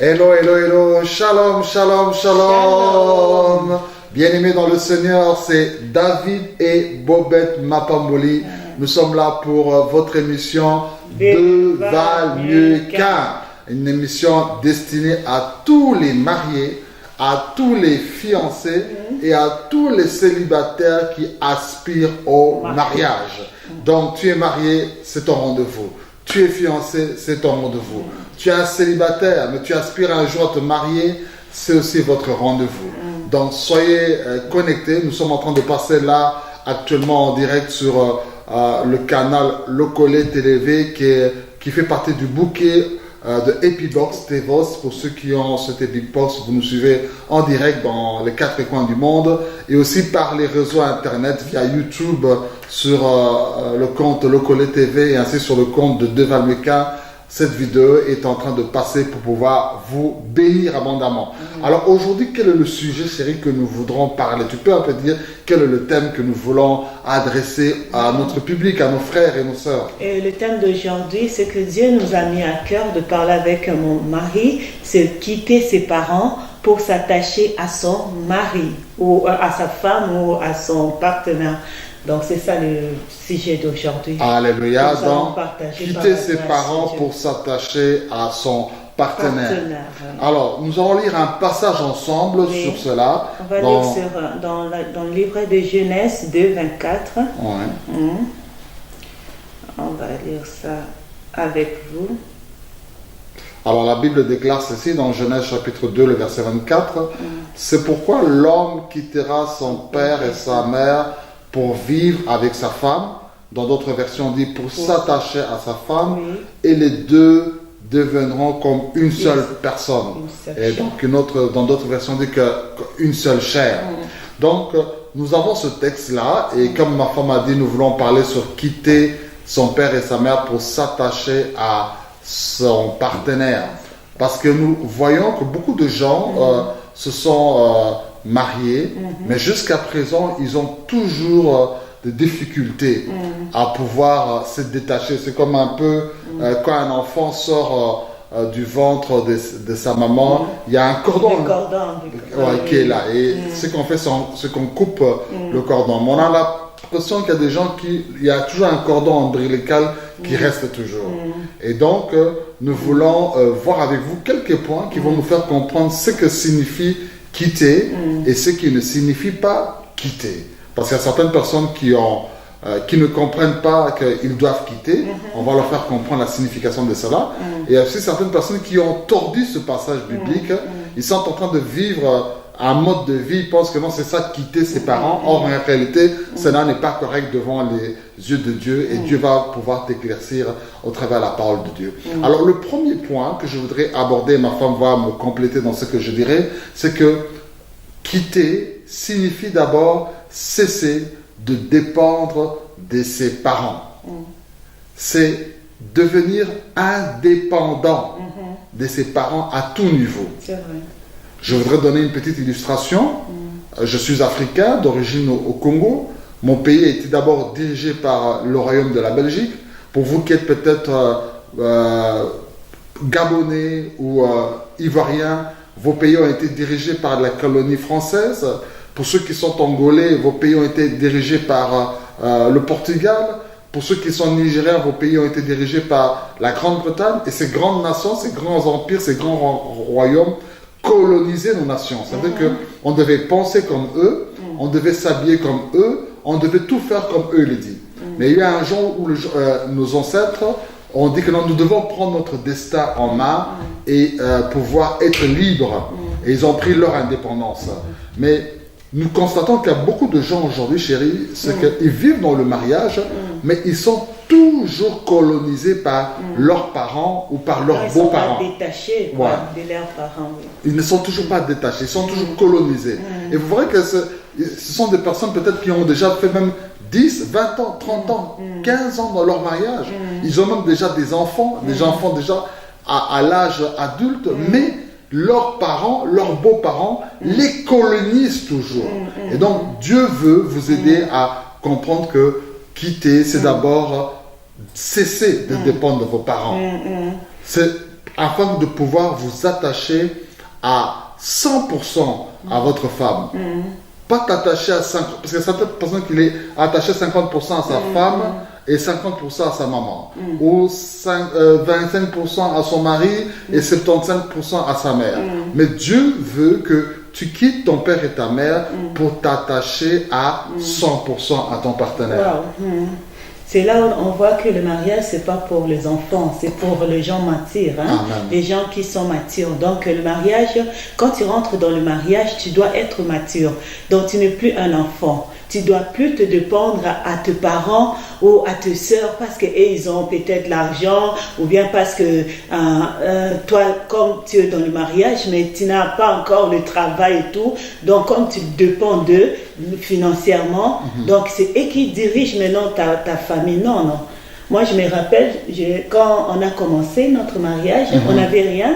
Hello, hello, hello, shalom, shalom, shalom. Bien-aimés dans le Seigneur, c'est David et Bobette Mapamboli. Nous sommes là pour votre émission Deux valent mieux qu'un. Une émission destinée à tous les mariés, à tous les fiancés et à tous les célibataires qui aspirent au mariage. Donc tu es marié, c'est ton rendez-vous. Tu es fiancé, c'est ton rendez-vous. Tu es un célibataire, mais tu aspires un jour à te marier, c'est aussi votre rendez-vous. Donc soyez connectés. Nous sommes en train de passer là actuellement en direct sur le canal Locole TV qui fait partie du bouquet de Epibox TVOS. Pour ceux qui ont cette Epibox, vous nous suivez en direct dans les 4 coins du monde et aussi par les réseaux internet via YouTube sur le compte Locole TV et ainsi sur le compte de Deux valent mieux qu'un. Cette vidéo est en train de passer pour pouvoir vous bénir abondamment. Alors aujourd'hui, quel est le sujet, chérie, que nous voudrons parler? Tu peux un peu dire quel est le thème que nous voulons adresser à notre public, à nos frères et nos sœurs? Et le thème d'aujourd'hui, c'est que Dieu nous a mis à cœur de parler avec mon mari, c'est quitter ses parents pour s'attacher à son mari, ou à sa femme, ou à son partenaire. Donc c'est ça le sujet d'aujourd'hui. Alléluia. Donc quitter ses parents pour s'attacher à son partenaire. Alors nous allons lire un passage ensemble sur cela. On va lire dans le livre de Genèse 2, 24. On va lire ça avec vous. Alors la Bible déclare ceci dans Genèse chapitre 2, le verset 24. C'est pourquoi l'homme quittera son père et sa mère pour vivre avec sa femme. Dans d'autres versions, on dit pour s'attacher à sa femme. Et les deux deviendront comme une seule personne. Et donc dans d'autres versions, on dit qu'une seule chair. Donc nous avons ce texte-là. Et comme ma femme a dit, nous voulons parler sur quitter son père et sa mère pour s'attacher à son partenaire. Parce que nous voyons que beaucoup de gens se sont mariés, mais jusqu'à présent, ils ont toujours des difficultés à pouvoir se détacher. C'est comme un peu quand un enfant sort du ventre de sa maman, il y a un cordon, qui est là. Et ce qu'on fait, c'est qu'on coupe le cordon. Mais on a l'impression qu'il y a des gens il y a toujours un cordon ombilical qui reste toujours. Et donc, nous voulons voir avec vous quelques points qui vont nous faire comprendre ce que signifie quitter et ce qui ne signifie pas quitter. Parce qu'il y a certaines personnes qui ne comprennent pas qu'ils doivent quitter. On va leur faire comprendre la signification de cela. Et il y a aussi certaines personnes qui ont tordu ce passage biblique. Ils sont en train de vivre un mode de vie, ils pensent que non, c'est ça, quitter ses parents. Or, en réalité, cela n'est pas correct devant les yeux de Dieu et Dieu va pouvoir t'éclaircir au travers de la parole de Dieu. Alors, le premier point que je voudrais aborder, ma femme va me compléter dans ce que je dirais, c'est que quitter signifie d'abord cesser de dépendre de ses parents. C'est devenir indépendant de ses parents à tout niveau. C'est vrai. Je voudrais donner une petite illustration. Je suis africain, d'origine au Congo. Mon pays a été d'abord dirigé par le royaume de la Belgique. Pour vous qui êtes peut-être gabonais ou ivoiriens, vos pays ont été dirigés par la colonie française. Pour ceux qui sont angolais, vos pays ont été dirigés par le Portugal. Pour ceux qui sont nigériens, vos pays ont été dirigés par la Grande-Bretagne. Et ces grandes nations, ces grands empires, ces grands royaumes coloniser nos nations. C'est-à-dire qu'on devait penser comme eux, on devait s'habiller comme eux, on devait tout faire comme eux le disent. Mais il y a un jour où nos ancêtres ont dit que non, nous devons prendre notre destin en main et pouvoir être libres. Et ils ont pris leur indépendance. Mais nous constatons qu'il y a beaucoup de gens aujourd'hui, chérie, c'est qu'ils vivent dans le mariage, mais ils sont toujours colonisés par leurs parents ou par leurs beaux-parents. Ils sont pas détachés de leurs parents. Ils ne sont toujours pas détachés, ils sont toujours colonisés. Et vous verrez que ce sont des personnes peut-être qui ont déjà fait même 10, 20 ans, 30 ans, 15 ans dans leur mariage. Ils ont même déjà des enfants déjà à l'âge adulte, mais leurs parents, leurs beaux-parents les colonisent toujours. Et donc Dieu veut vous aider à comprendre que quitter, c'est d'abord cesser de dépendre de vos parents. C'est afin de pouvoir vous attacher à 100% à votre femme. Pas t'attacher à 50%, parce que certaines personnes qui est attaché 50% à sa femme et 50% à sa maman, ou 25% à son mari et 75% à sa mère. Mais Dieu veut que tu quittes ton père et ta mère pour t'attacher à 100% à ton partenaire. Wow. C'est là où on voit que le mariage, c'est pas pour les enfants, c'est pour les gens matures, hein? Les gens qui sont matures. Donc le mariage, quand tu rentres dans le mariage, tu dois être mature. Donc tu n'es plus un enfant. Tu dois plus te dépendre à tes parents ou à tes sœurs parce qu'ils ont peut-être l'argent ou bien parce que toi, comme tu es dans le mariage, mais tu n'as pas encore le travail et tout. Donc, comme tu dépends d'eux financièrement, donc c'est eux qui dirigent maintenant ta famille. Non, non. Moi, je me rappelle, quand on a commencé notre mariage, on n'avait rien.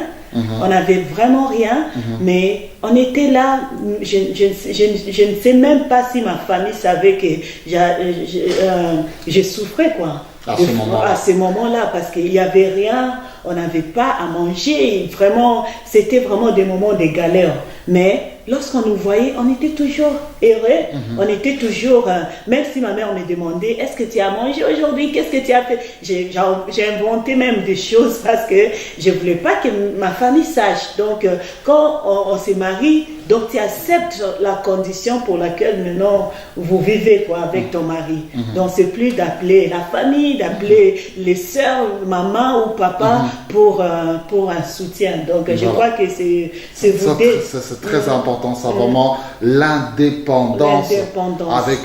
On n'avait vraiment rien, mais on était là. Je ne sais même pas si ma famille savait que je souffrais, quoi. À ce moment-là, parce qu'il n'y avait rien, on n'avait pas à manger. Vraiment, c'était vraiment des moments de galère. Mais lorsqu'on nous voyait, on était toujours heureux. On était toujours, même si ma mère me demandait, est-ce que tu as mangé aujourd'hui? Qu'est-ce que tu as fait? J'ai inventé même des choses parce que je ne voulais pas que ma famille sache. Donc, quand on se marie, donc tu acceptes la condition pour laquelle maintenant vous vivez, quoi, avec ton mari. Donc, c'est plus d'appeler la famille, d'appeler les sœurs, maman ou papa pour un soutien. Donc, je crois que c'est vous deux. C'est très important, ça, vraiment l'indépendance avec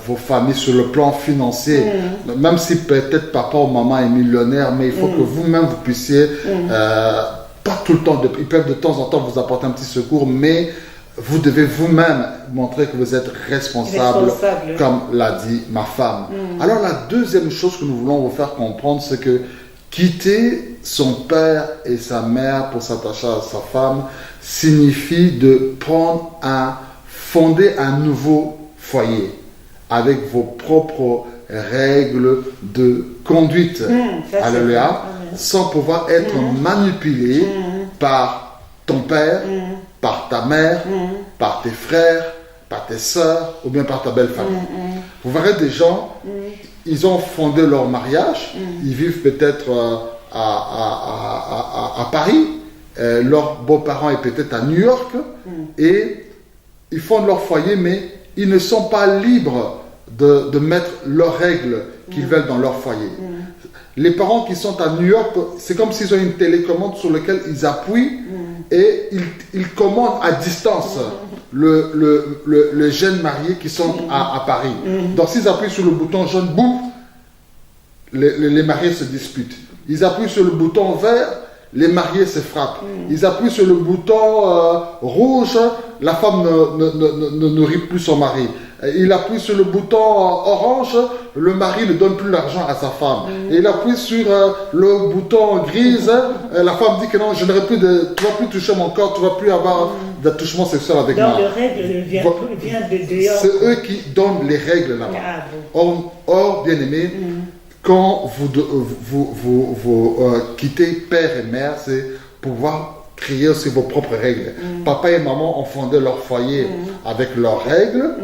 vos familles sur le plan financier. Même si peut-être papa ou maman est millionnaire, mais il faut que vous-même vous puissiez, pas tout le temps, ils peuvent de temps en temps vous apporter un petit secours, mais vous devez vous-même montrer que vous êtes responsable. Comme l'a dit ma femme. Alors la deuxième chose que nous voulons vous faire comprendre, c'est que quitter son père et sa mère pour s'attacher à sa femme signifie de fonder un nouveau foyer avec vos propres règles de conduite. Alléluia. Sans pouvoir être manipulé par ton père, par ta mère, par tes frères, par tes sœurs ou bien par ta belle famille. Vous verrez des gens, ils ont fondé leur mariage, ils vivent peut-être à Paris, leurs beaux-parents est peut-être à New York, et ils fondent leur foyer, mais ils ne sont pas libres de mettre leurs règles qu'ils veulent dans leur foyer. Les parents qui sont à New York, c'est comme s'ils ont une télécommande sur laquelle ils appuient et ils commandent à distance les jeunes mariés qui sont à Paris. Donc s'ils appuient sur le bouton jaune, boum, les mariés se disputent. Ils appuient sur le bouton vert, les mariés se frappent. Ils appuient sur le bouton rouge, la femme ne nourrit plus son mari. Il appuie sur le bouton orange, le mari ne donne plus l'argent à sa femme. Et il appuie sur le bouton grise, la femme dit que non, tu ne vas plus toucher mon corps, tu ne vas plus avoir d'attouchement sexuel avec moi. Donc les règles viennent de dehors. C'est eux qui donnent les règles là-bas. Or, bien aimé, quand vous quittez père et mère, c'est pouvoir créer aussi vos propres règles. Papa et maman ont fondé leur foyer avec leurs règles,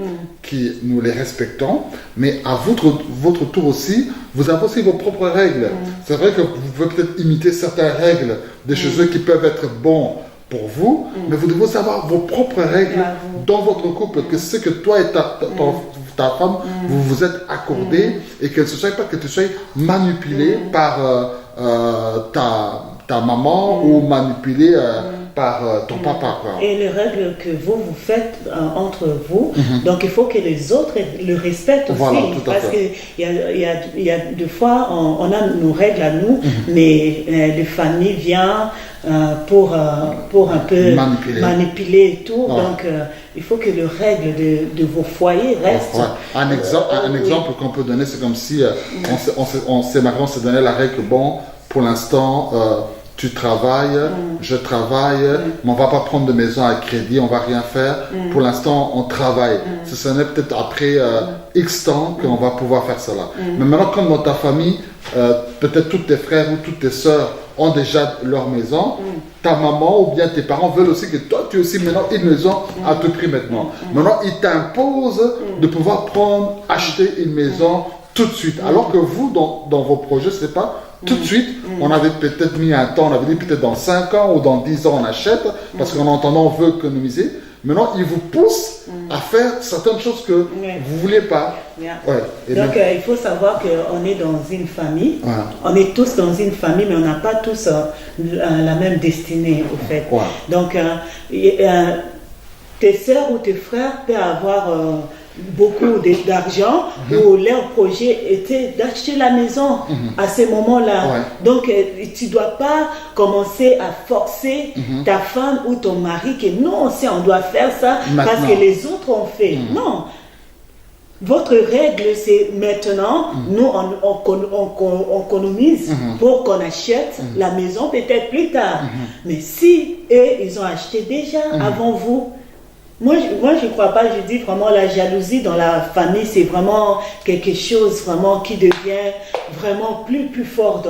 qui nous les respectons, mais à votre tour aussi, vous avez aussi vos propres règles. C'est vrai que vous pouvez peut-être imiter certaines règles de chez eux qui peuvent être bons pour vous, mais vous devez savoir vos propres règles dans votre couple, que c'est que toi et ta femme, vous vous êtes accordés et que ce ne soit pas que tu sois manipulé par ta maman ou manipulé par ton papa. Quoi. Et les règles que vous faites entre vous, donc il faut que les autres le respectent aussi. Voilà, parce qu'il y a des fois, on a nos règles à nous, mais les familles viennent pour un peu manipuler et tout. Donc il faut que les règles de vos foyers restent. Un exemple qu'on peut donner, c'est comme si on s'est donné la règle, bon, pour l'instant, tu travailles, je travaille, mais on ne va pas prendre de maison à crédit, on ne va rien faire. Pour l'instant, on travaille. Ce n'est peut-être après X temps qu'on va pouvoir faire cela. Mais maintenant, comme dans ta famille, peut-être tous tes frères ou toutes tes sœurs ont déjà leur maison. Ta maman ou bien tes parents veulent aussi que toi, tu aies aussi maintenant une maison à tout prix maintenant. Maintenant, ils t'imposent de pouvoir acheter une maison tout de suite. Alors que vous, dans vos projets, ce n'est pas tout de suite. On avait peut-être mis un temps, on avait dit peut-être dans 5 ans ou dans 10 ans, on achète, parce qu'en entendant, on veut économiser. Maintenant, ils vous poussent à faire certaines choses que vous ne voulez pas. Ouais. Donc, il faut savoir qu'on est dans une famille. On est tous dans une famille, mais on n'a pas tous la même destinée, au fait. Donc, tes sœurs ou tes frères peuvent avoir beaucoup d'argent, où leur projet était d'acheter la maison à ces moments-là. Donc, tu ne dois pas commencer à forcer ta femme ou ton mari que non, on doit faire ça parce que les autres ont fait. Non. Votre règle, c'est maintenant, nous, on économise pour qu'on achète la maison peut-être plus tard. Mais si eux, ils ont acheté déjà avant vous, moi, je ne crois pas, je dis vraiment la jalousie dans la famille, c'est vraiment quelque chose vraiment qui devient vraiment plus fort,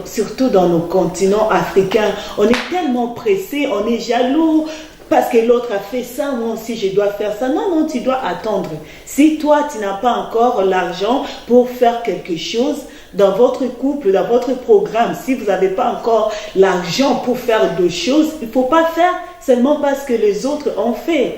surtout dans nos continents africains. On est tellement pressés, on est jaloux parce que l'autre a fait ça, moi aussi je dois faire ça. Non, tu dois attendre. Si toi, tu n'as pas encore l'argent pour faire quelque chose, dans votre couple, dans votre programme, si vous n'avez pas encore l'argent pour faire d'autres choses, il ne faut pas faire seulement parce que les autres ont fait.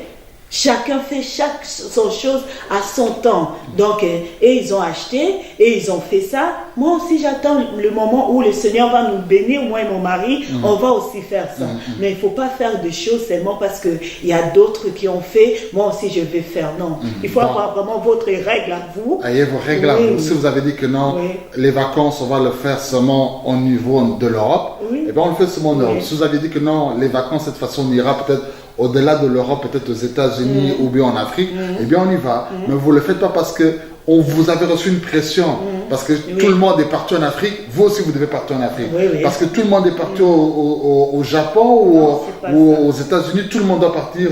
Chacun fait son chose à son temps. Donc, et ils ont acheté, et ils ont fait ça. Moi aussi, j'attends le moment où le Seigneur va nous bénir, moi et mon mari, on va aussi faire ça. Mais il ne faut pas faire des choses seulement parce qu'il y a d'autres qui ont fait, moi aussi je vais faire. Non, il faut avoir vraiment votre règle à vous. Ayez vos règles à vous. Si vous avez dit que non, les vacances, on va le faire seulement au niveau de l'Europe, et bien on le fait seulement en Europe. Si vous avez dit que non, les vacances, cette façon, on ira peut-être au-delà de l'Europe, peut-être aux États-Unis ou bien en Afrique, eh bien on y va. Mais vous ne le faites pas parce que vous avez reçu une pression. Parce que tout le monde est parti en Afrique, vous aussi vous devez partir en Afrique. Parce que tout le monde est parti au Japon ou aux États-Unis, tout le monde doit partir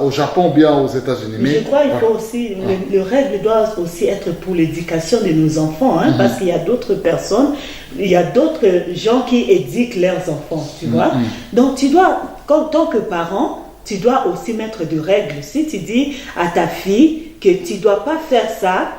au Japon ou bien aux États-Unis. Mais je crois qu'il faut aussi, le règle doit aussi être pour l'éducation de nos enfants, parce qu'il y a d'autres personnes, il y a d'autres gens qui éduquent leurs enfants, tu vois. Donc tu dois, en tant que parent, tu dois aussi mettre des règles. Si tu dis à ta fille que tu ne dois pas faire ça,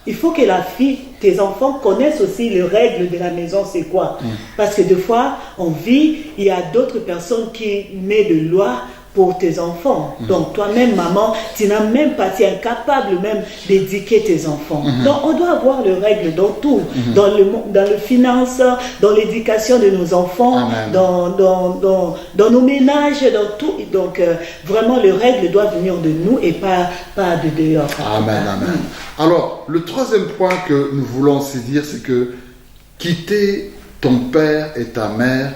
il faut que la fille, tes enfants connaissent aussi les règles de la maison, c'est quoi. Parce que des fois, on vit, il y a d'autres personnes qui mettent des lois pour tes enfants. Donc toi-même, maman, tu n'as même pas, tu es incapable même d'éduquer tes enfants. Donc on doit avoir les règles dans tout, dans le finance, dans l'éducation de nos enfants, dans nos ménages, dans tout. Donc vraiment, les règles doivent venir de nous et pas de dehors. Amen, amen. Alors, le troisième point que nous voulons aussi dire, c'est que quitter ton père et ta mère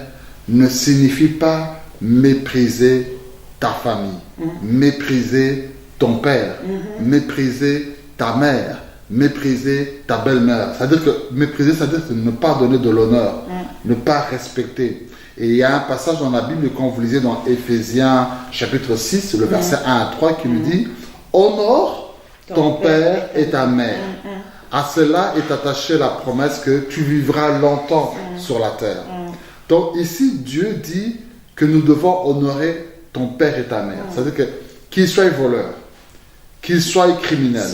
ne signifie pas mépriser ta famille, mépriser ton père, mépriser ta mère, mépriser ta belle-mère. C'est-à-dire que mépriser, c'est-à-dire ne pas donner de l'honneur, ne pas respecter. Et il y a un passage dans la Bible, quand vous lisez dans Éphésiens chapitre 6, le verset 1 à 3, qui nous dit « Honore ton père et ta mère. À cela est attachée la promesse que tu vivras longtemps sur la terre. » Donc ici, Dieu dit que nous devons honorer ton père et ta mère. C'est-à-dire que qu'ils soient voleurs, qu'ils soient criminels,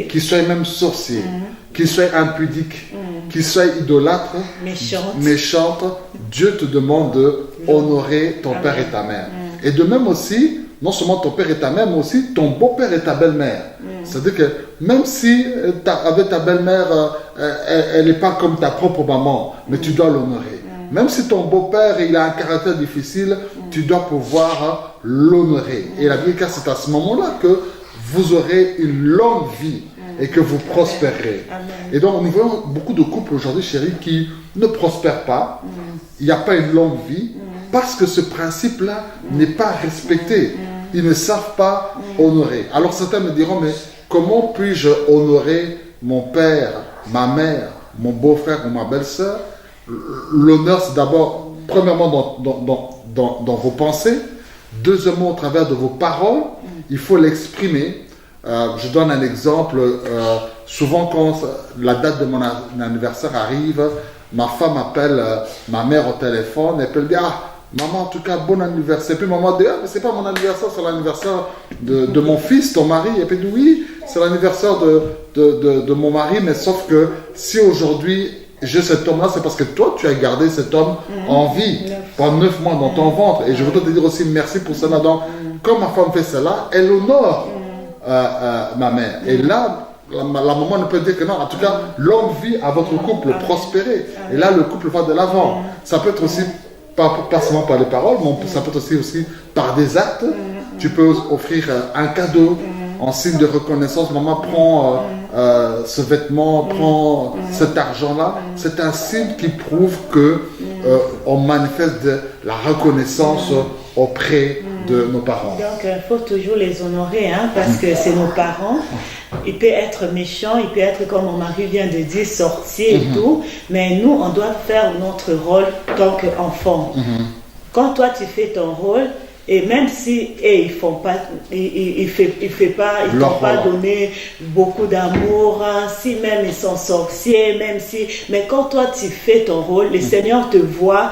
qu'ils soient même sorciers, qu'ils soient impudiques, qu'ils soient idolâtres, méchantes, Dieu te demande de honorer ton père et ta mère. Et de même aussi, non seulement ton père et ta mère, mais aussi ton beau-père et ta belle-mère. C'est-à-dire que même si avec ta belle-mère, elle n'est pas comme ta propre maman, mais tu dois l'honorer. Même si ton beau-père il a un caractère difficile, tu dois pouvoir l'honorer. Et la Bible dit que c'est à ce moment-là que vous aurez une longue vie et que vous prospérerez. Et donc nous voyons beaucoup de couples aujourd'hui, chérie, qui ne prospèrent pas. Il n'y a pas une longue vie parce que ce principe-là n'est pas respecté. Ils ne savent pas honorer. Alors certains me diront, mais comment puis-je honorer mon père, ma mère, mon beau-frère ou ma belle-sœur? L'honneur, c'est d'abord, premièrement, dans vos pensées. Deuxièmement, au travers de vos paroles, il faut l'exprimer. Je donne un exemple. Souvent, quand la date de mon anniversaire arrive, ma femme appelle ma mère au téléphone et elle dit ah, maman, en tout cas, bon anniversaire. Puis maman dit ah, mais c'est pas mon anniversaire, c'est l'anniversaire de mon fils, ton mari. Et puis elle dit oui, c'est l'anniversaire de mon mari, mais sauf que si aujourd'hui j'ai cet homme-là, c'est parce que toi, tu as gardé cet homme en vie pendant 9 mois dans ton ventre. Et je voudrais te dire aussi merci pour cela. Donc, comme ma femme fait cela, elle honore ma mère. Et là, la maman ne peut dire que non. En tout cas, longue vie à votre couple, prospérer. Et là, le couple va de l'avant. Ça peut être aussi, pas seulement par les paroles, mais ça peut être aussi par des actes. Tu peux offrir un cadeau en signe de reconnaissance. Maman prend ce vêtement, prend cet argent-là. C'est un signe qui prouve que on manifeste de la reconnaissance auprès de nos parents. Donc, il faut toujours les honorer, hein, parce que c'est nos parents. Il peut être méchant, il peut être, comme mon mari vient de dire, sorcier et tout, mais nous, on doit faire notre rôle en tant qu'enfant. Quand toi, tu fais ton rôle, et même si ils font pas, ils t'ont pas donné beaucoup d'amour, hein, si même ils sont sorciers, même si, mais quand toi tu fais ton rôle, le Seigneur te voit,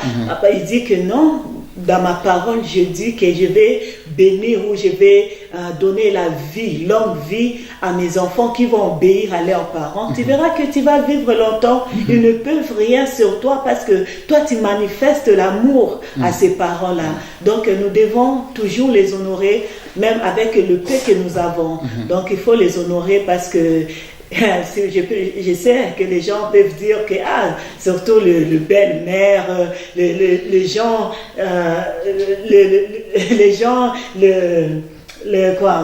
il dit que non. Dans ma parole, je dis que je vais bénir ou je vais donner la vie, longue vie à mes enfants qui vont obéir à leurs parents. Tu verras que tu vas vivre longtemps. Ils ne peuvent rien sur toi parce que toi, tu manifestes l'amour à ces parents-là. Donc, nous devons toujours les honorer, même avec le peu que nous avons. Donc, il faut les honorer parce que je sais que les gens peuvent dire que surtout le belle-mère, les gens,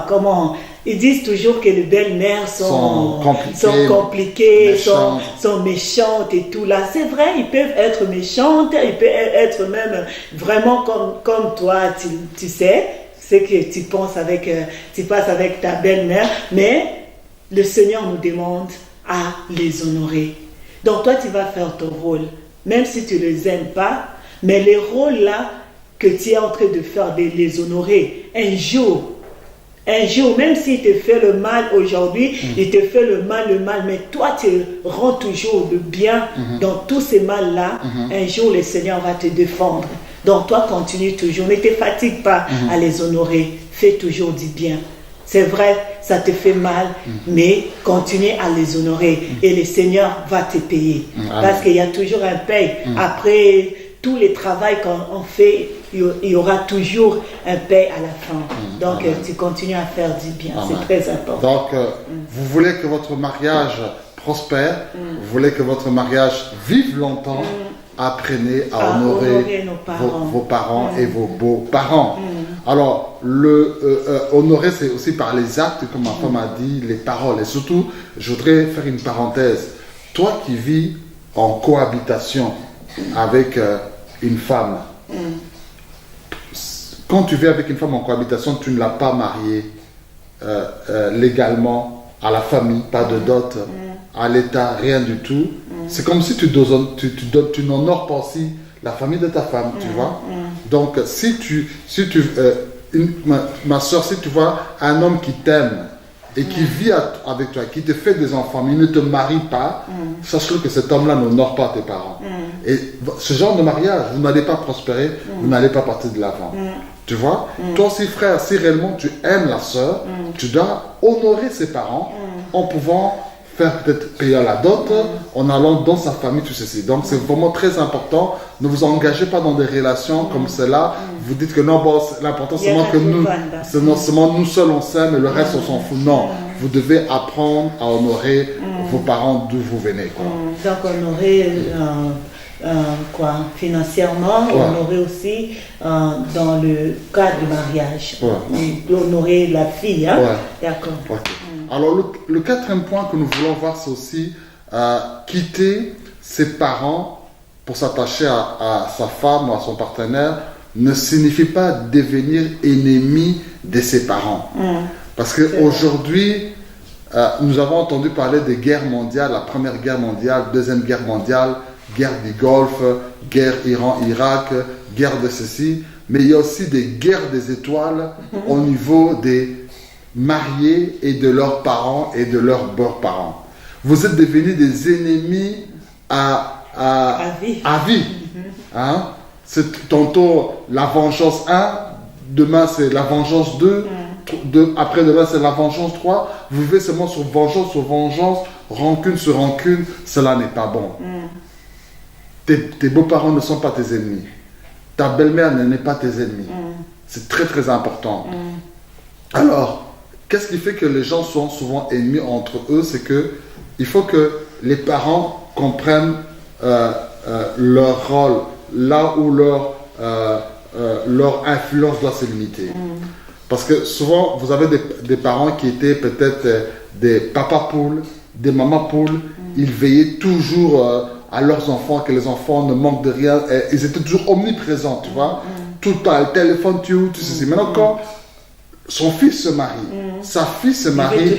comment ils disent toujours que les belles-mères sont compliquées, sont méchantes et tout là. C'est vrai, ils peuvent être méchantes, ils peuvent être même vraiment comme toi, tu sais, ce que tu penses tu passes avec ta belle-mère, mais le Seigneur nous demande à les honorer. Donc toi, tu vas faire ton rôle, même si tu ne les aimes pas, mais les rôles là que tu es en train de faire, de les honorer, un jour, même s'il te fait le mal aujourd'hui, il te fait le mal, mais toi tu rends toujours le bien dans tous ces mal-là, un jour le Seigneur va te défendre. Donc toi, continue toujours, ne te fatigue pas à les honorer, fais toujours du bien. C'est vrai, ça te fait mal, mais continue à les honorer et le Seigneur va te payer. Parce qu'il y a toujours un paye. Après tous les travaux qu'on fait, il y aura toujours un paye à la fin. Donc, tu continues à faire du bien. C'est très important. Donc, vous voulez que votre mariage prospère, vous voulez que votre mariage vive longtemps, apprenez à honorer vos parents et vos beaux-parents. Alors, honorer, c'est aussi par les actes, comme ma femme a dit, les paroles. Et surtout, je voudrais faire une parenthèse. Toi qui vis en cohabitation avec une femme, quand tu vis avec une femme en cohabitation, tu ne l'as pas mariée légalement à la famille, pas de dot, à l'État, rien du tout. C'est comme si tu n'honores pas aussi la famille de ta femme, tu vois. Donc, ma soeur, si tu vois un homme qui t'aime et qui vit avec toi, qui te fait des enfants, mais il ne te marie pas, sache-le que cet homme-là n'honore pas tes parents. Et ce genre de mariage, vous n'allez pas prospérer, vous n'allez pas partir de l'avant. Tu vois, toi aussi, frère, si réellement tu aimes la soeur, tu dois honorer ses parents en pouvant faire peut-être payer la dot, en allant dans sa famille, tout ceci. Donc c'est vraiment très important. Ne vous engagez pas dans des relations comme cela. Vous dites que non, bon, l'important c'est seulement que nous seuls on s'aime et le reste on s'en fout. Non, vous devez apprendre à honorer vos parents d'où vous venez. Quoi. Donc honorer financièrement, honorer aussi dans le cadre du mariage. Honorer la fille, hein? D'accord. Alors, le quatrième point que nous voulons voir, c'est aussi quitter ses parents pour s'attacher à sa femme ou à son partenaire ne signifie pas devenir ennemi de ses parents. Parce qu'aujourd'hui, nous avons entendu parler des guerres mondiales, la première guerre mondiale, deuxième guerre mondiale, guerre du Golfe, guerre Iran-Irak, guerre de ceci, mais il y a aussi des guerres des étoiles au niveau des mariés et de leurs parents et de leurs beaux-parents. Vous êtes devenus des ennemis à vie. Hein? C'est tantôt la vengeance 1, demain c'est la vengeance 2, après-demain c'est la vengeance 3. Vous vivez seulement sur vengeance, rancune sur rancune. Cela n'est pas bon. Tes beaux-parents ne sont pas tes ennemis. Ta belle-mère n'est pas tes ennemis. C'est très très important. Alors, qu'est-ce qui fait que les gens sont souvent ennemis entre eux? C'est que il faut que les parents comprennent leur rôle, là où leur influence doit se limiter. Parce que souvent, vous avez des parents qui étaient peut-être des papas poules, des mamans poules. Ils veillaient toujours à leurs enfants, que les enfants ne manquent de rien. Ils étaient toujours omniprésents, tu vois. Tout le temps, le téléphone, tout ceci. Maintenant, quand son fils se marie, sa fille se marie,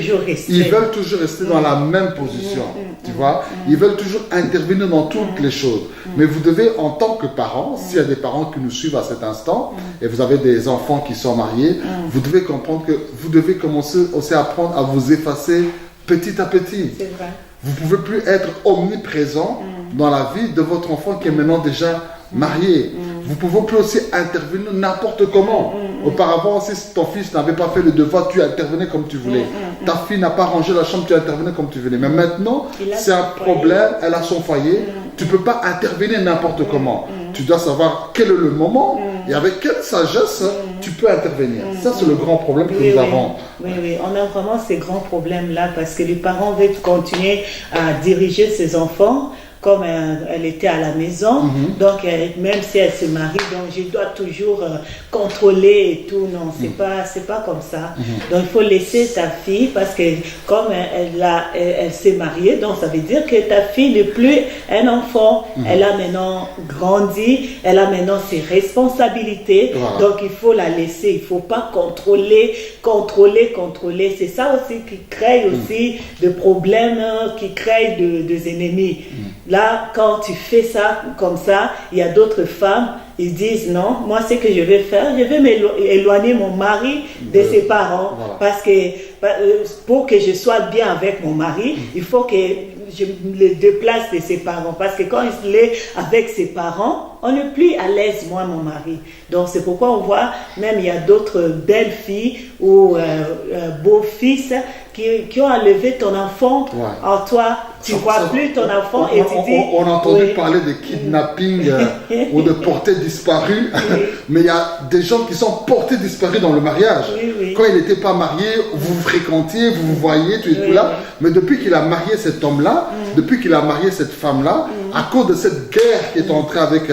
ils veulent toujours rester dans la même position, tu vois. Ils veulent toujours intervenir dans toutes les choses. Mais vous devez, en tant que parents, s'il y a des parents qui nous suivent à cet instant, et vous avez des enfants qui sont mariés, vous devez comprendre que vous devez commencer aussi à apprendre à vous effacer petit à petit. C'est vrai. Vous ne pouvez plus être omniprésent dans la vie de votre enfant qui est maintenant déjà marié. Vous ne pouvez plus aussi intervenir n'importe comment. Auparavant, si ton fils n'avait pas fait le devoir, tu intervenais comme tu voulais. Ta fille n'a pas rangé la chambre, tu intervenais comme tu voulais. Mais maintenant, c'est un problème, elle a son foyer. Tu ne peux pas intervenir n'importe comment. Tu dois savoir quel est le moment et avec quelle sagesse tu peux intervenir. Ça, c'est le grand problème que nous avons. Oui, on a vraiment ces grands problèmes-là parce que les parents veulent continuer à diriger ses enfants comme elle était à la maison. Donc, même si elle se marie, donc je dois toujours contrôler et tout. Non, c'est pas comme ça. Donc, il faut laisser ta fille parce que comme elle s'est mariée, donc ça veut dire que ta fille n'est plus un enfant. Elle a maintenant grandi, elle a maintenant ses responsabilités. Donc, il faut la laisser. Il ne faut pas contrôler. C'est ça aussi qui crée aussi des problèmes, qui crée des ennemis. Là, quand tu fais ça comme ça, il y a d'autres femmes, ils disent non, moi ce que je vais faire, je vais m'éloigner mon mari de ses parents. Parce que pour que je sois bien avec mon mari, il faut que je le déplace de ses parents. Parce que quand il est avec ses parents, on n'est plus à l'aise, moi, mon mari. Donc c'est pourquoi on voit, même il y a d'autres belles filles ou beaux fils qui ont enlevé ton enfant en toi. Tu ne vois plus ton enfant et tu dis... On a entendu parler de kidnapping ou de portée disparue, mais il y a des gens qui sont portés disparus dans le mariage. Quand il n'était pas marié, vous vous fréquentiez, vous vous voyez, tout et tout là, mais depuis qu'il a marié cet homme-là, depuis qu'il a marié cette femme-là, à cause de cette guerre qui est entrée avec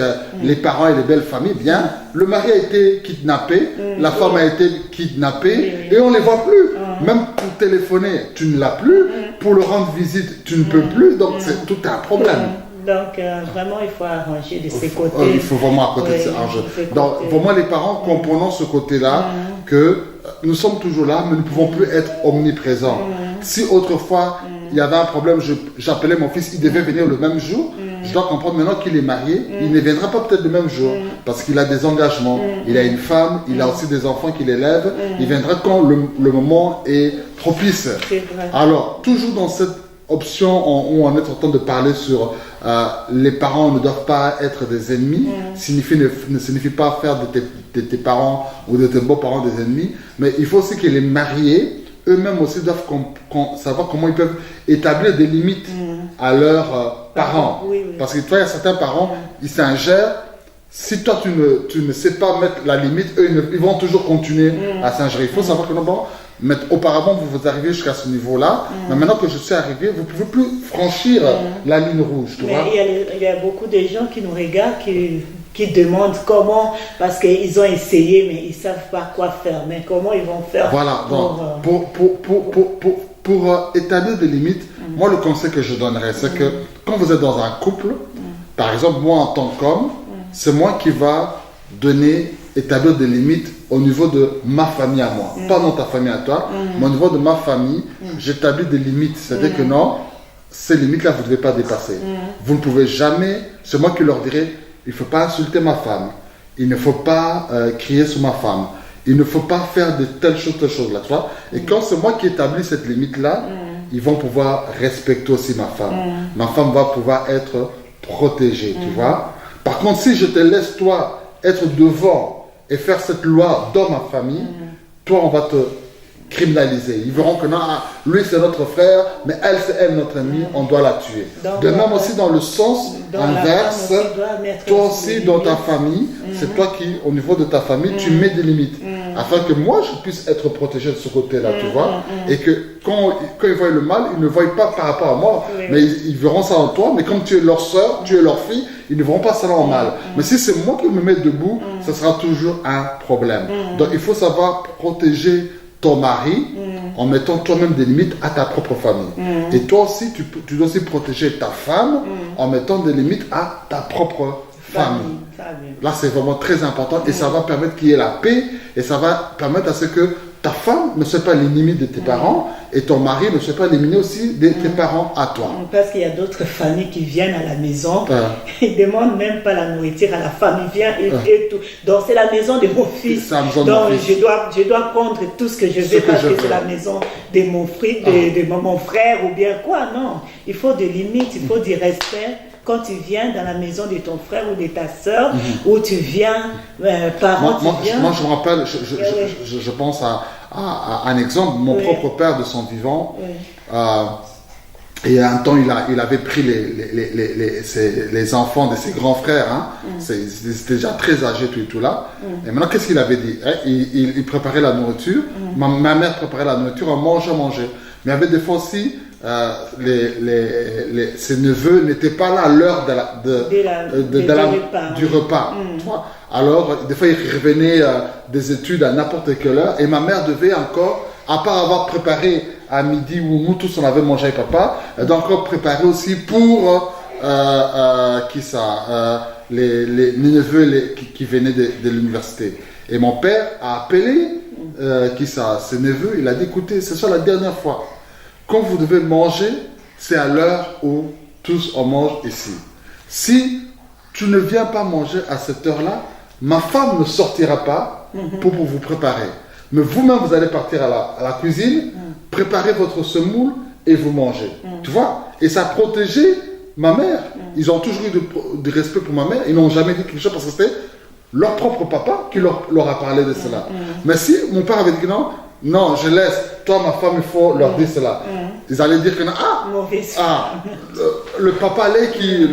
les parents et les belles familles, bien, le mari a été kidnappé, la femme a été kidnappée, et on ne les voit plus. Même pour téléphoner, tu ne l'as plus. Pour le rendre visite, tu ne peux plus. Donc, c'est tout un problème. Donc, vraiment, il faut arranger de ces côtés. Il faut vraiment arranger. Donc, vraiment, les parents, comprenons ce côté-là, que nous sommes toujours là, mais nous ne pouvons plus être omniprésents. Si autrefois, il y avait un problème, j'appelais mon fils, il devait venir le même jour. Je dois comprendre maintenant qu'il est marié, il ne viendra pas peut-être le même jour parce qu'il a des engagements, il a une femme, il a aussi des enfants qu'il élève, il viendra quand le moment est propice. Alors, toujours dans cette option où on est en train de parler sur les parents ne doivent pas être des ennemis, ne signifie pas faire de tes parents ou de tes beaux-parents des ennemis, mais il faut aussi que les mariés eux-mêmes aussi doivent savoir comment ils peuvent établir des limites à leurs parents. Parce que toi, il y a certains parents, ils s'ingèrent. Si toi, tu ne sais pas mettre la limite, eux, ils vont toujours continuer à s'ingérer. Il faut savoir que mais auparavant, vous arrivez jusqu'à ce niveau-là. Mais maintenant que je suis arrivé, vous ne pouvez plus franchir la ligne rouge. Tu vois? Il y a beaucoup de gens qui nous regardent, qui demandent comment, parce qu'ils ont essayé, mais ils ne savent pas quoi faire. Mais comment ils vont faire? Voilà, donc, pour établir des limites, moi, le conseil que je donnerais, c'est que quand vous êtes dans un couple, par exemple, moi, en tant qu'homme, c'est moi qui va établir des limites au niveau de ma famille à moi. Pas dans ta famille à toi, mais au niveau de ma famille, j'établis des limites. C'est-à-dire que non, ces limites-là, vous ne devez pas dépasser. Vous ne pouvez jamais, c'est moi qui leur dirai, il ne faut pas insulter ma femme, il ne faut pas crier sur ma femme, il ne faut pas faire de telle chose là, tu vois. Et quand c'est moi qui établis cette limite-là, ils vont pouvoir respecter aussi ma femme. Ma femme va pouvoir être protégée, tu vois. Par contre, si je te laisse, toi, être devant et faire cette loi dans ma famille, toi, on va te criminaliser. Ils verront que non, lui c'est notre frère, mais elle c'est elle notre amie, on doit la tuer. Donc, de même aussi dans le sens inverse, toi aussi dans ta famille, c'est toi qui, au niveau de ta famille, tu mets des limites. Afin que moi je puisse être protégé de ce côté-là, tu vois. Et que quand ils voient le mal, ils ne voient pas par rapport à moi, mais ils verront ça en toi. Mais comme tu es leur soeur, tu es leur fille, ils ne verront pas ça en mal. Mais si c'est moi qui me mets debout, ça sera toujours un problème. Donc il faut savoir protéger ton mari en mettant toi-même des limites à ta propre famille. Et toi aussi, tu dois aussi protéger ta femme en mettant des limites à ta propre famille. Là, c'est vraiment très important et ça va permettre qu'il y ait la paix et ça va permettre à ce que ta femme ne soit pas l'ennemi de tes parents et ton mari ne soit pas l'ennemi aussi de tes parents à toi. Parce qu'il y a d'autres familles qui viennent à la maison, ils ne demandent même pas la nourriture à la femme, ils viennent et tout. Donc c'est la maison de mon fils. Donc je dois prendre tout ce que je veux parce que c'est la maison de mon frère, de mon frère ou bien quoi. Non, il faut des limites, il faut du respect. Quand tu viens dans la maison de ton frère ou de ta soeur, où tu viens, parents, moi, je me rappelle, je pense à un exemple, mon propre père de son vivant, et un temps il avait pris les enfants de ses grands frères, ils étaient déjà très âgés tout là, et maintenant qu'est-ce qu'il avait dit, il préparait la nourriture, ma mère préparait la nourriture, on mangeait, mais il y avait des fois aussi, ses neveux n'étaient pas là à l'heure du repas. Tu vois? Alors, des fois, ils revenaient des études à n'importe quelle heure et ma mère devait encore, à part avoir préparé à midi où nous tous on avait mangé avec papa, elle doit encore préparer aussi pour les neveux qui venaient de l'université. Et mon père a appelé ses neveux, il a dit écoutez, c'est ça la dernière fois. Quand vous devez manger, c'est à l'heure où tous on mange ici. Si tu ne viens pas manger à cette heure-là, ma femme ne sortira pas pour vous préparer. Mais vous-même, vous allez partir à la cuisine, préparer votre semoule et vous mangez. Tu vois? Et ça a protégé ma mère. Ils ont toujours eu du respect pour ma mère. Ils n'ont jamais dit quelque chose parce que c'était leur propre papa qui leur a parlé de cela. Mais si mon père avait dit non, je laisse, toi, ma femme, il faut leur dire cela. Ils allaient dire que le papa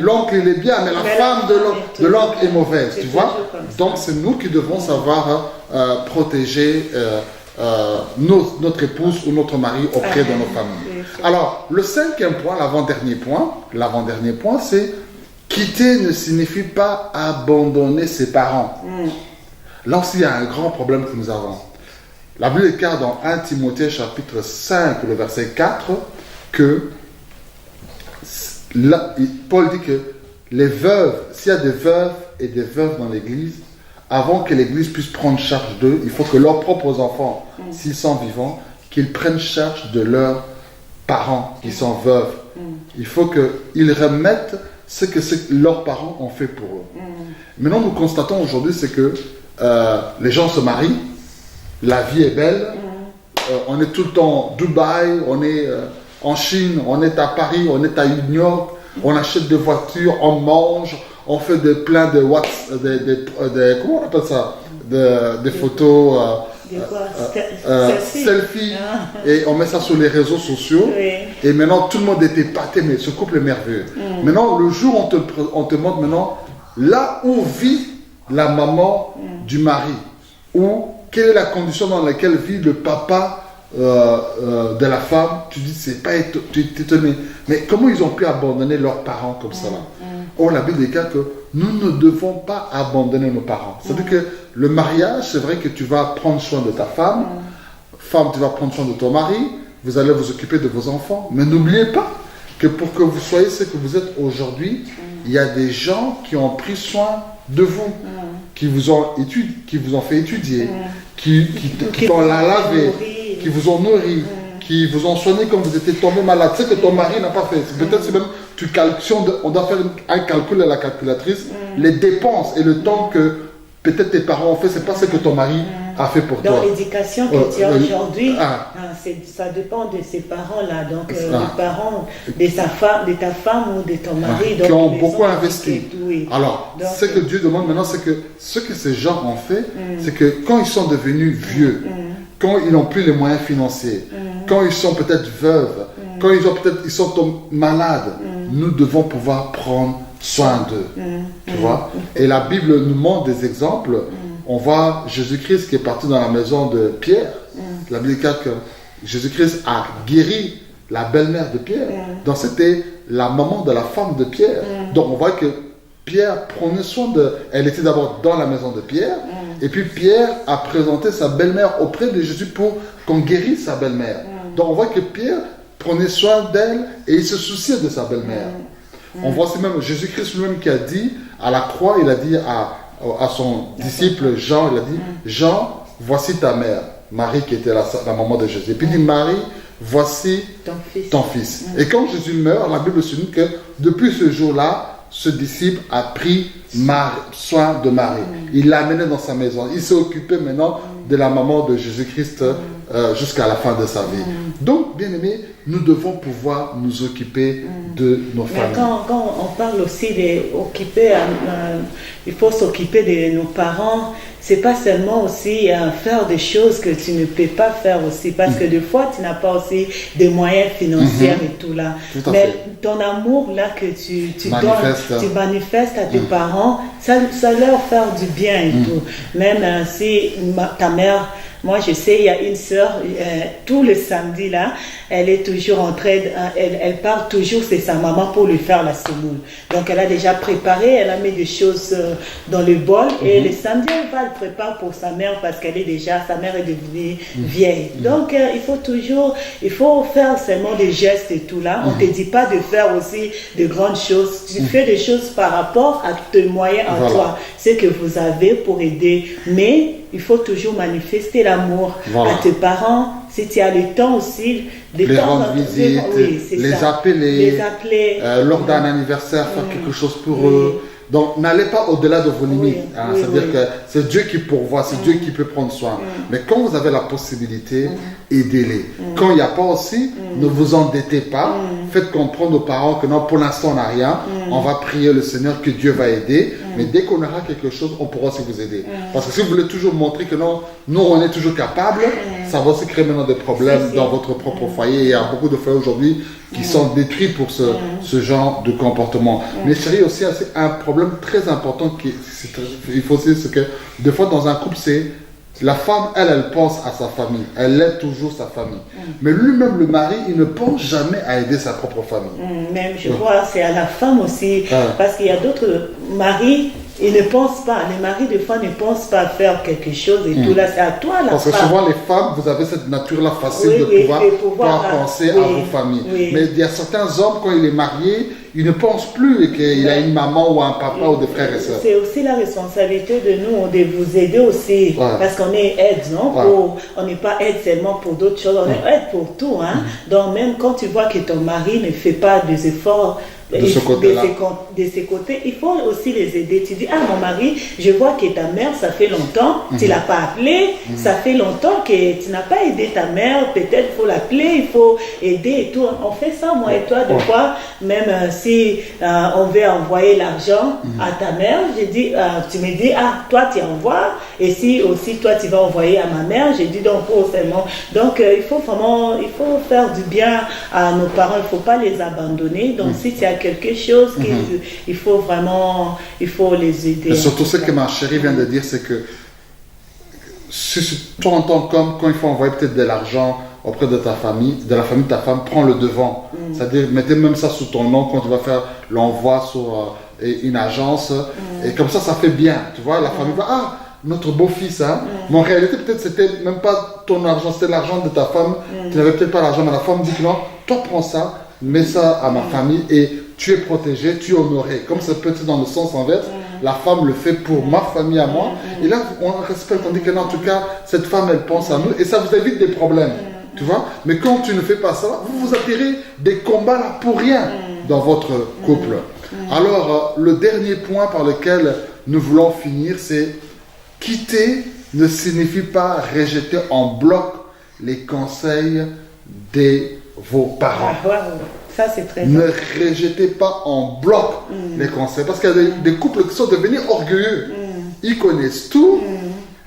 l'oncle il est bien, mais la femme de l'oncle est mauvaise, tu vois. Donc c'est nous qui devons savoir protéger notre épouse ou notre mari auprès de nos familles. Alors, le cinquième point, l'avant-dernier point, c'est quitter ne signifie pas abandonner ses parents. Là aussi, il y a un grand problème que nous avons. La Bible déclare dans 1 Timothée chapitre 5, le verset 4, que Paul dit que les veuves, s'il y a des veuves et des veuves dans l'église, avant que l'église puisse prendre charge d'eux, il faut que leurs propres enfants, s'ils sont vivants, qu'ils prennent charge de leurs parents qui sont veuves. Il faut qu'ils remettent ce que leurs parents ont fait pour eux. Maintenant, nous constatons aujourd'hui, c'est que les gens se marient, la vie est belle, on est tout le temps à Dubaï, on est en Chine, on est à Paris, on est à New York, on achète des voitures, on mange, on fait plein de comment on appelle ça, des photos selfie et on met ça sur les réseaux sociaux et maintenant tout le monde est épaté, mais ce couple est merveilleux. Maintenant le jour on te montre maintenant là où vit la maman du mari, ou quelle est la condition dans laquelle vit le papa de la femme, tu dis, tu es étonné. Mais comment ils ont pu abandonner leurs parents comme ça là? Or, la Bible déclare que nous ne devons pas abandonner nos parents. C'est-à-dire que le mariage, c'est vrai que tu vas prendre soin de ta femme, tu vas prendre soin de ton mari, vous allez vous occuper de vos enfants. Mais n'oubliez pas que pour que vous soyez ce que vous êtes aujourd'hui, il y a des gens qui ont pris soin de vous, qui vous ont fait étudier, qui t'ont lavé, qui vous ont nourri, qui vous ont soigné quand vous étiez tombé malade. C'est que ton mari n'a pas fait. Peut-être c'est même, on doit faire un calcul à la calculatrice, les dépenses et le temps que peut-être tes parents ont fait, c'est pas ce que ton mari a fait pour toi. Dans l'éducation que tu as aujourd'hui, Ah. ça dépend de ces parents-là. Donc, les parents de ta femme ou de ton mari. Donc, qui ont ils beaucoup ont investi. éduqué, oui. Alors, Donc, ce que Dieu demande maintenant, c'est que ce que ces gens ont fait, c'est que quand ils sont devenus vieux, quand ils n'ont plus les moyens financiers, quand ils sont peut-être veuves, quand ils sont malades, nous devons pouvoir prendre soin d'eux. Tu vois? Et la Bible nous montre des exemples. On voit Jésus-Christ qui est parti dans la maison de Pierre. La Bible dit que Jésus-Christ a guéri la belle-mère de Pierre. Donc c'était la maman de la femme de Pierre. Donc on voit que Pierre prenait soin de... Elle était d'abord dans la maison de Pierre. Et puis Pierre a présenté sa belle-mère auprès de Jésus pour qu'on guérisse sa belle-mère. Donc on voit que Pierre prenait soin d'elle et il se souciait de sa belle-mère. On voit aussi même Jésus-Christ lui-même qui a dit à la croix, il a dit à son disciple Jean, il a dit, Jean, voici ta mère, Marie qui était la maman de Jésus. Et puis il dit, Marie, voici ton fils. Et quand Jésus meurt, la Bible souligne que depuis ce jour-là, ce disciple a pris soin de Marie. Il l'a amené dans sa maison. Il s'est occupé maintenant de la maman de Jésus-Christ jusqu'à la fin de sa vie. Donc, bien aimés, nous devons pouvoir nous occuper de nos familles. Quand on parle aussi d'occuper, il faut s'occuper de nos parents. C'est pas seulement aussi faire des choses que tu ne peux pas faire aussi, parce que des fois tu n'as pas aussi des moyens financiers et tout là. Mais ton amour là que tu donnes, tu manifestes à tes parents, ça leur fait du bien et tout. Même si ta mère, moi je sais, il y a une sœur, tout le samedi là, elle est toujours en train, elle part toujours chez sa maman pour lui faire la semoule. Donc elle a déjà préparé, elle a mis des choses dans le bol et le samedi elle va le préparer pour sa mère parce qu'elle est déjà, sa mère est devenue vieille. Donc il faut faire seulement des gestes et tout là. On ne te dit pas de faire aussi de grandes choses. Tu fais des choses par rapport à tes moyens à toi, ce que vous avez pour aider. Mais il faut toujours manifester l'amour à tes parents. Si tu as le temps aussi, les rendre visite, les appeler, lors d'un anniversaire, faire quelque chose pour eux. Donc, n'allez pas au-delà de vos limites. C'est-à-dire que c'est Dieu qui pourvoit, c'est Dieu qui peut prendre soin. Mais quand vous avez la possibilité, aidez-les. Quand il n'y a pas aussi, ne vous endettez pas. Faites comprendre aux parents que non, pour l'instant, on n'a rien. On va prier le Seigneur que Dieu va aider. Mais dès qu'on aura quelque chose, on pourra aussi vous aider. Parce que si vous voulez toujours montrer que non, nous, on est toujours capables, ça va aussi créer maintenant des problèmes dans votre propre foyer. Il y a beaucoup de foyers aujourd'hui qui sont détruits pour ce genre de comportement. Mais chérie, aussi, c'est un problème très important il faut aussi, c'est que des fois dans un couple, c'est la femme, elle pense à sa famille, elle aide toujours sa famille. Mais lui-même, le mari, il ne pense jamais à aider sa propre famille. Même, je crois, c'est à la femme aussi, parce qu'il y a d'autres maris, ils ne pensent pas, les maris des fois ne pensent pas à faire quelque chose et tout là, c'est à toi la Parce que souvent les femmes, vous avez cette nature-là facile de pouvoir penser à vos familles. Mais il y a certains hommes, quand il est marié, il ne pense plus qu'il a une maman ou un papa ou des frères et sœurs. C'est aussi la responsabilité de nous de vous aider aussi, parce qu'on est aide, non? On n'est pas aide seulement pour d'autres choses, on est aide pour tout. Hein? Donc même quand tu vois que ton mari ne fait pas des efforts de ce côtés, il faut aussi les aider. Tu dis, mon mari, je vois que ta mère, ça fait longtemps, tu ne l'as pas appelée, ça fait longtemps que tu n'as pas aidé ta mère, peut-être il faut l'appeler, il faut aider et tout. On fait ça, moi et toi, des fois, même si on veut envoyer l'argent à ta mère, je dis, tu me dis, toi tu envoies, et si aussi toi tu vas envoyer à ma mère, je dis donc, seulement. Donc, il faut faire du bien à nos parents, il ne faut pas les abandonner. Donc, si tu as quelque chose il faut vraiment, il faut les aider. Et surtout ce que ma chérie vient de dire, c'est que si toi en tant qu'homme, quand il faut envoyer peut-être de l'argent auprès de ta famille, de la famille de ta femme, prends le devant. C'est-à-dire, mettez même ça sous ton nom quand tu vas faire l'envoi sur une agence. Et comme ça fait bien. Tu vois, la famille va, notre beau-fils, hein. Mais en réalité, peut-être c'était même pas ton argent, c'était l'argent de ta femme. Tu n'avais peut-être pas l'argent, mais la femme dit que non, toi prends ça, mets ça à ma famille et tu es protégé, tu es honoré. Comme ça peut être dans le sens inverse, la femme le fait pour ma famille à moi. Et là, on respecte, on dit que non, en tout cas, cette femme, elle pense à nous et ça vous évite des problèmes. Tu vois? Mais quand tu ne fais pas ça, vous attirez des combats là pour rien dans votre couple. Alors, le dernier point par lequel nous voulons finir, c'est quitter ne signifie pas rejeter en bloc les conseils de vos parents. Ah, wow. Ça, c'est très Ne important. rejetez pas en bloc les conseils. Parce qu'il y a des couples qui sont devenus orgueilleux. Ils connaissent tout.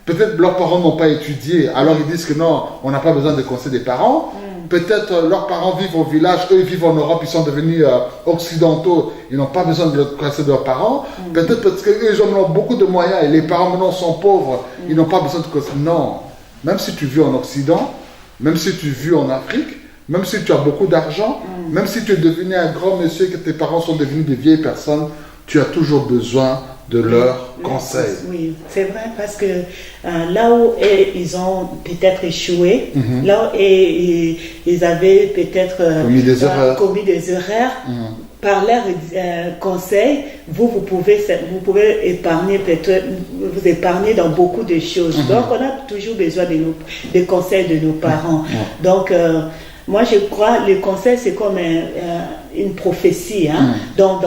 Peut-être leurs parents n'ont pas étudié. Alors ils disent que non, on n'a pas besoin des conseils des parents. Peut-être leurs parents vivent au village, eux ils vivent en Europe, ils sont devenus occidentaux, ils n'ont pas besoin de conseils de leurs parents. Peut-être parce qu'eux ils ont beaucoup de moyens et les parents maintenant sont pauvres, ils n'ont pas besoin de conseils. Non, même si tu vis en Occident, même si tu vis en Afrique, même si tu as beaucoup d'argent, même si tu es devenu un grand monsieur, que tes parents sont devenus des vieilles personnes, tu as toujours besoin de leurs conseils. Oui, c'est vrai parce que là où ils ont peut-être échoué, là où ils avaient peut-être commis des erreurs, par leurs conseils, vous pouvez épargner peut-être, vous épargner dans beaucoup de choses. Donc on a toujours besoin des conseils de nos parents. Donc moi, je crois que le conseil, c'est comme une prophétie. Hein? Donc,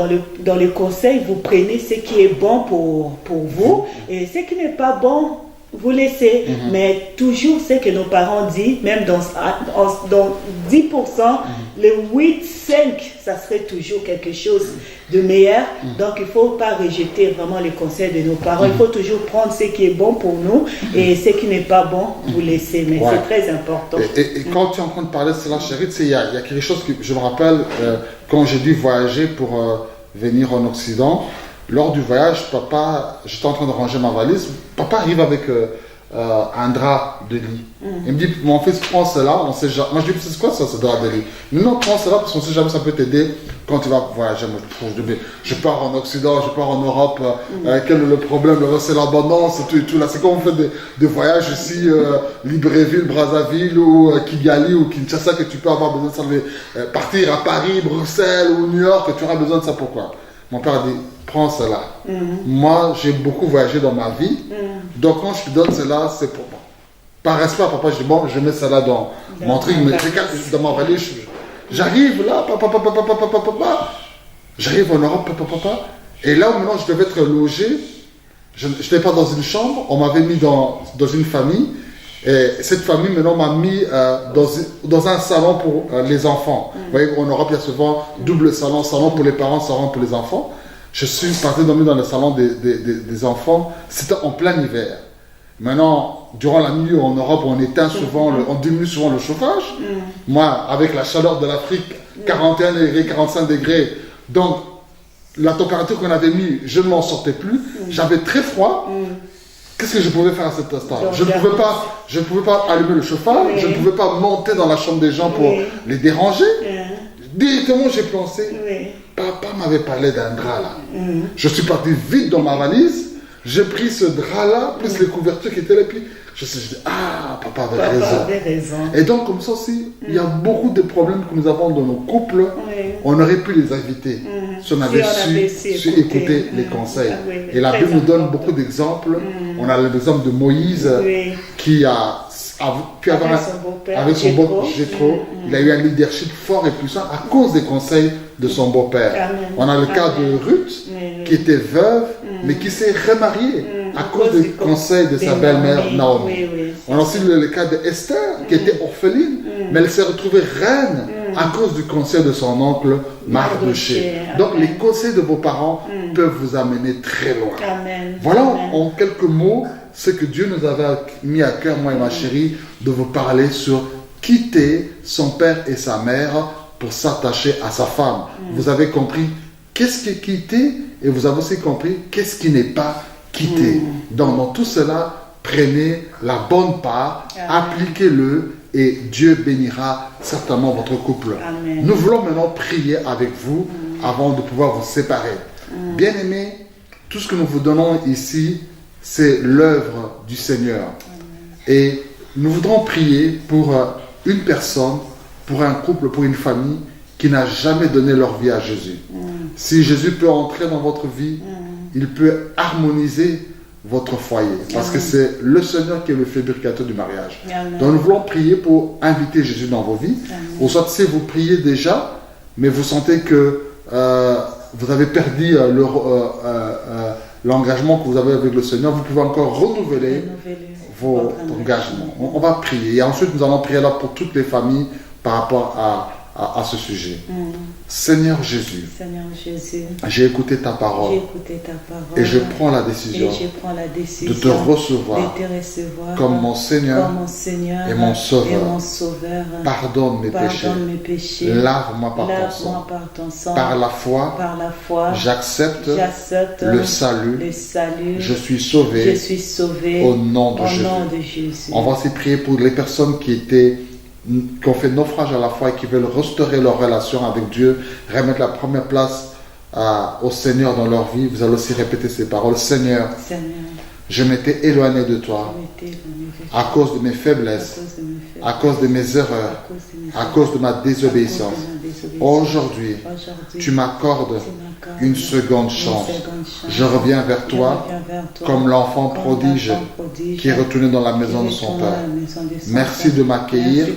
dans le conseil, vous prenez ce qui est bon pour vous et ce qui n'est pas bon, vous laissez. Mais toujours ce que nos parents disent, même dans 10%, le 8, 5, ça serait toujours quelque chose de meilleur. Donc, il ne faut pas rejeter vraiment les conseils de nos parents. Il faut toujours prendre ce qui est bon pour nous et ce qui n'est pas bon, vous laisser. Mais c'est très important. Et quand tu es en train de parler de cela, chérie, il y a quelque chose que je me rappelle quand j'ai dû voyager pour venir en Occident. Lors du voyage, papa, j'étais en train de ranger ma valise. Papa arrive avec un drap de lit. Il me dit, mon fils, prends cela. On sait jamais. Moi, je dis, c'est quoi ça, ce drap de lit? Non, prends cela parce qu'on ne sait jamais, ça peut t'aider quand tu vas voyager. Moi, je pars en Occident, je pars en Europe. Quel est le problème? C'est l'abondance, tout là. C'est comme on fait des voyages ici, Libreville, Brazzaville ou Kigali ou Kinshasa, que tu peux avoir besoin de ça. Partir à Paris, Bruxelles ou New York, tu auras besoin de ça. Pourquoi? Mon père a dit, prends cela. Moi, j'ai beaucoup voyagé dans ma vie. Donc, quand je te donne cela, c'est pour moi. Par respect à papa, je dis, bon, je mets cela dans mon truc, mais dans ma valise. J'arrive là, papa. J'arrive en Europe, papa. Et là où maintenant je devais être logé, je n'étais pas dans une chambre, on m'avait mis dans une famille. Et cette famille maintenant m'a mis dans un salon pour les enfants. Vous voyez, en Europe, il y a souvent double salon pour les parents, salon pour les enfants. Je suis parti dormir dans le salon des enfants. C'était en plein hiver. Maintenant, durant la nuit en Europe, on éteint souvent, on diminue souvent le chauffage. Moi, avec la chaleur de l'Afrique, 41 degrés, 45 degrés, donc la température qu'on avait mis, je ne m'en sortais plus. J'avais très froid. Qu'est-ce que je pouvais faire à cet instant? Je ne pouvais pas allumer le chauffage, je ne pouvais pas monter dans la chambre des gens pour les déranger. Directement, j'ai pensé, papa m'avait parlé d'un drap là. Je suis parti vite dans ma valise, j'ai pris ce drap là, plus les couvertures qui étaient là, puis je me suis dit, ah, papa avait raison. Et donc, comme ça aussi, il y a beaucoup de problèmes que nous avons dans nos couples, on aurait pu les éviter si on avait su écouter les conseils. Et la Bible nous donne beaucoup d'exemples. On a l'exemple de Moïse qui a pu avoir avec son beau-père Jéthro, il a eu un leadership fort et puissant à cause des conseils de son beau-père. On a le cas de Ruth qui était veuve mais qui s'est remariée à cause des conseils de sa belle-mère Naomi. On a aussi le cas d'Esther qui était orpheline mais elle s'est retrouvée reine à cause du conseil de son oncle Mardoché. Donc les conseils de vos parents peuvent vous amener très loin. Voilà en quelques mots ce que Dieu nous avait mis à cœur, moi et ma chérie, de vous parler sur quitter son père et sa mère pour s'attacher à sa femme. Vous avez compris qu'est-ce qui est quitté et vous avez aussi compris qu'est-ce qui n'est pas quitté. Donc dans tout cela, prenez la bonne part, appliquez-le et Dieu bénira certainement votre couple. Nous voulons maintenant prier avec vous avant de pouvoir vous séparer. Bien-aimés, tout ce que nous vous donnons ici, c'est l'œuvre du Seigneur. Et nous voudrons prier pour une personne, pour un couple, pour une famille qui n'a jamais donné leur vie à Jésus. Si Jésus peut entrer dans votre vie, il peut harmoniser votre foyer. Parce que c'est le Seigneur qui est le fabricateur du mariage. Donc nous voulons prier pour inviter Jésus dans vos vies. Ou soit si vous priez déjà, mais vous sentez que vous avez perdu l'engagement que vous avez avec le Seigneur, vous pouvez encore renouveler votre engagement. On va prier. Et ensuite, nous allons prier là pour toutes les familles par rapport à ce sujet. Seigneur Jésus, j'ai écouté ta parole, et je prends la décision, de te recevoir, comme mon Seigneur, et mon Sauveur. Pardonne mes péchés, lave-moi par ton sang. Par la foi, j'accepte le salut. Je suis sauvé, au nom de Jésus. On va aussi prier pour les personnes qui ont fait naufrage à la foi et qui veulent restaurer leur relation avec Dieu, remettre la première place au Seigneur dans leur vie. Vous allez aussi répéter ces paroles. Seigneur, je m'étais éloigné de toi à cause de mes faiblesses, à cause de mes erreurs, à cause de ma désobéissance. Aujourd'hui, tu m'accordes une seconde chance. Je reviens vers toi comme l'enfant prodige qui est retourné dans la maison de son Père. Merci de m'accueillir,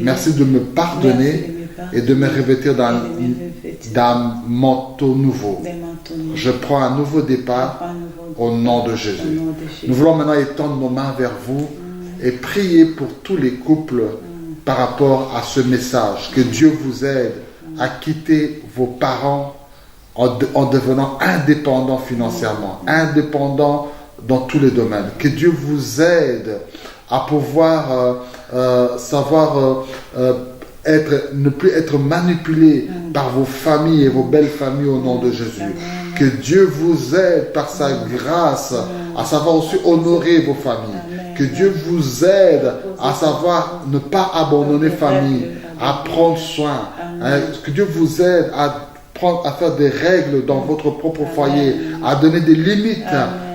merci de me pardonner et de me revêtir d'un manteau nouveau. Je prends un nouveau départ au nom de Jésus. Nous voulons maintenant étendre nos mains vers vous et prier pour tous les couples par rapport à ce message. Que Dieu vous aide à quitter vos parents en devenant indépendant financièrement, indépendant dans tous les domaines. Que Dieu vous aide à pouvoir ne plus être manipulé par vos familles et vos belles familles au nom de Jésus. Que Dieu vous aide par sa grâce à savoir aussi honorer vos familles. Que Dieu vous aide à savoir ne pas abandonner famille, à prendre soin. Que Dieu vous aide à faire des règles dans votre propre foyer, à donner des limites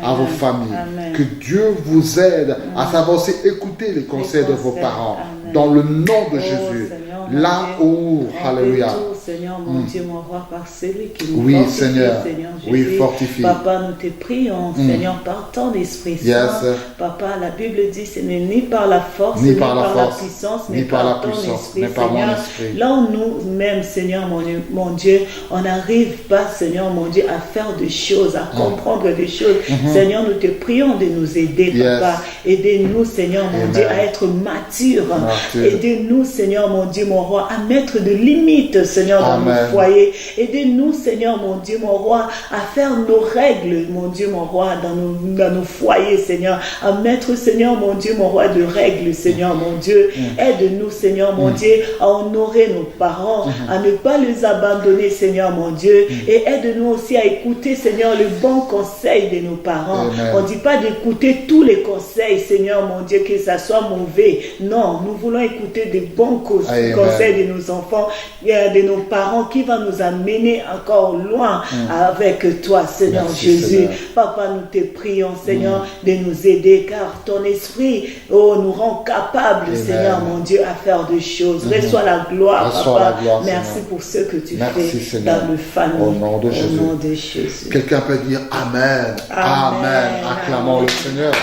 à vos familles. Que Dieu vous aide à savoir aussi écouter les conseils de vos parents. Dans le nom de Jésus. Là où, alléluia. Seigneur, mon Dieu, mon roi, par celui qui nous oui, fortifie, Seigneur. Jésus. Oui, fortifie. Papa, nous te prions, Seigneur, par ton Esprit Saint. Papa, la Bible dit, ce n'est ni par la force, ni par la puissance, mais par ton Esprit, Seigneur. Là où nous-mêmes, Seigneur, mon Dieu, on n'arrive pas, Seigneur, mon Dieu, à faire des choses, à comprendre des choses. Seigneur, nous te prions de nous aider, Papa. Aidez-nous, Seigneur, mon Dieu, à être matures. Aidez-nous, Seigneur, mon Dieu, mon roi, à mettre de limites, Seigneur, dans nos foyers. Aidez-nous, Seigneur, mon Dieu, mon roi, à faire nos règles, mon Dieu, mon roi, dans nos foyers, Seigneur. À mettre, Seigneur, mon Dieu, mon roi, de règles, Seigneur, mon Dieu. Aide-nous, Seigneur, mon Dieu, à honorer nos parents, à ne pas les abandonner, Seigneur, mon Dieu. Et aide-nous aussi à écouter, Seigneur, le bon conseil de nos parents. On ne dit pas d'écouter tous les conseils, Seigneur, mon Dieu, que ça soit mauvais. Non, nous voulons écouter des bons conseils de nos enfants, de nos parents, qui va nous amener encore loin avec toi, Seigneur. Merci, Jésus. Seigneur. Papa, nous te prions, Seigneur, de nous aider, car ton esprit nous rend capables, Seigneur, mon Dieu, à faire des choses. Reçois la gloire, Papa. Merci Seigneur. Pour ce que tu fais Seigneur. Dans le famille. Au nom de Jésus. Quelqu'un peut dire Amen. Amen. Acclamons le Seigneur.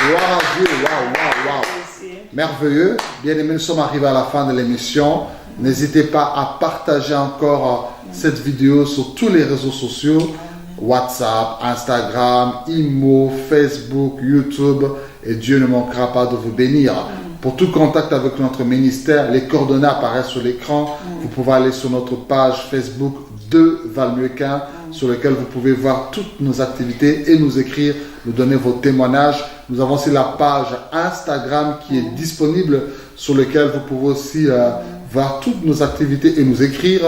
Gloire à Dieu. Waouh. Merveilleux. Bien aimés, nous sommes arrivés à la fin de l'émission. N'hésitez pas à partager encore cette vidéo sur tous les réseaux sociaux. WhatsApp, Instagram, Imo, Facebook, YouTube. Et Dieu ne manquera pas de vous bénir. Pour tout contact avec notre ministère, les coordonnées apparaissent sur l'écran. Vous pouvez aller sur notre page Facebook de Valmieuquin, sur lequel vous pouvez voir toutes nos activités et nous écrire, nous donner vos témoignages. Nous avons aussi la page Instagram qui est disponible, sur laquelle vous pouvez aussi voir toutes nos activités et nous écrire.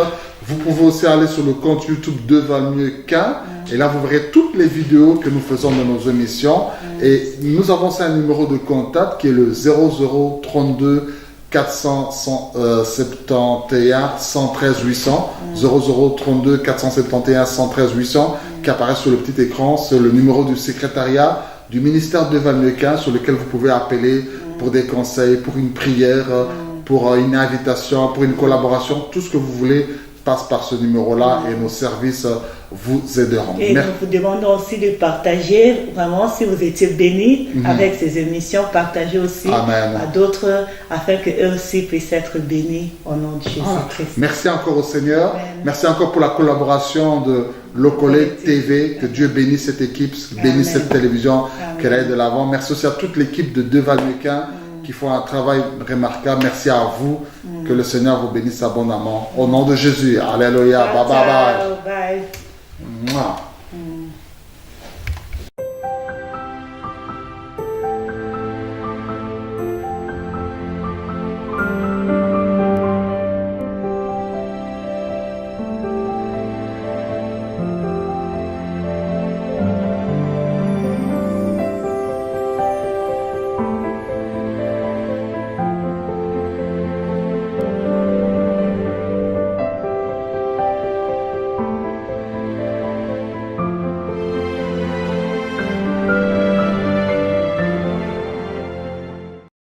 Vous pouvez aussi aller sur le compte YouTube de Valmieuquin et là vous verrez toutes les vidéos que nous faisons dans nos émissions. Et nous avons aussi un numéro de contact qui est le 0032 471 113 800 0032 471 113 800 qui apparaît sur le petit écran. C'est le numéro du secrétariat du ministère de Valmieuquin sur lequel vous pouvez appeler pour des conseils, pour une prière, pour une invitation, pour une collaboration. Tout ce que vous voulez passe par ce numéro-là et nos services vous aideront. Et nous vous demandons aussi de partager, vraiment, si vous étiez bénis avec ces émissions, partagez aussi Amen. à d'autres afin qu'eux aussi puissent être bénis au nom de Jésus-Christ. Merci encore au Seigneur. Amen. Merci encore pour la collaboration de Locole TV. Que Dieu bénisse cette équipe, bénisse cette télévision, qu'elle aille de l'avant. Merci aussi à toute l'équipe de Deux Valmequin qui font un travail remarquable. Merci à vous. Que le Seigneur vous bénisse abondamment. Au nom de Jésus. Alléluia. Bye bye bye. Bye. Mouah.